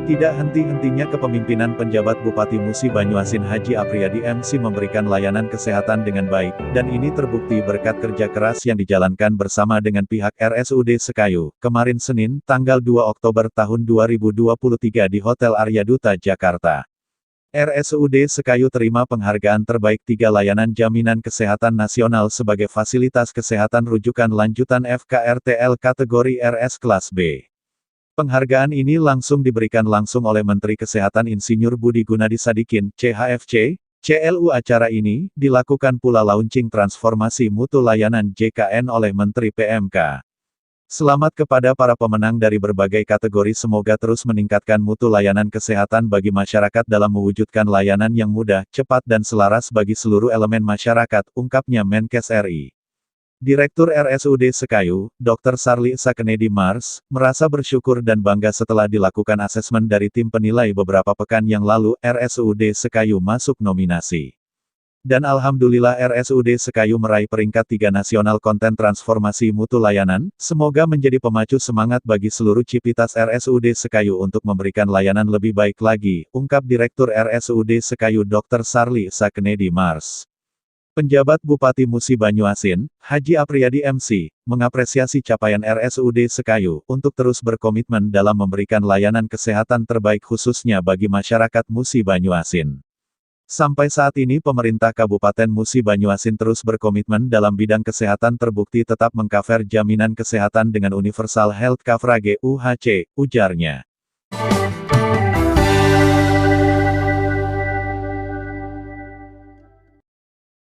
Tidak henti-hentinya kepemimpinan penjabat Bupati Musi Banyuasin Haji Apriyadi MC memberikan layanan kesehatan dengan baik, dan ini terbukti berkat kerja keras yang dijalankan bersama dengan pihak RSUD Sekayu, kemarin Senin, tanggal 2 Oktober tahun 2023 di Hotel Arya Duta, Jakarta. RSUD Sekayu terima penghargaan terbaik 3 layanan jaminan kesehatan nasional sebagai fasilitas kesehatan rujukan lanjutan FKRTL kategori RS kelas B. Penghargaan ini langsung diberikan langsung oleh Menteri Kesehatan Insinyur Budi Gunadi Sadikin, CHFC. CLU acara ini, dilakukan pula launching transformasi mutu layanan JKN oleh Menteri PMK. Selamat kepada para pemenang dari berbagai kategori, semoga terus meningkatkan mutu layanan kesehatan bagi masyarakat dalam mewujudkan layanan yang mudah, cepat dan selaras bagi seluruh elemen masyarakat, ungkapnya Menkes RI. Direktur RSUD Sekayu, Dr. Sarli Sakenedi Mars, merasa bersyukur dan bangga setelah dilakukan asesmen dari tim penilai beberapa pekan yang lalu, RSUD Sekayu masuk nominasi. Dan alhamdulillah RSUD Sekayu meraih peringkat 3 nasional konten transformasi mutu layanan, semoga menjadi pemacu semangat bagi seluruh civitas RSUD Sekayu untuk memberikan layanan lebih baik lagi, ungkap Direktur RSUD Sekayu Dr. Sarli Sakenedi Mars. Penjabat Bupati Musi Banyuasin, Haji Apriyadi MC, mengapresiasi capaian RSUD Sekayu untuk terus berkomitmen dalam memberikan layanan kesehatan terbaik khususnya bagi masyarakat Musi Banyuasin. Sampai saat ini pemerintah Kabupaten Musi Banyuasin terus berkomitmen dalam bidang kesehatan, terbukti tetap mengcover jaminan kesehatan dengan Universal Health Coverage (UHC), ujarnya.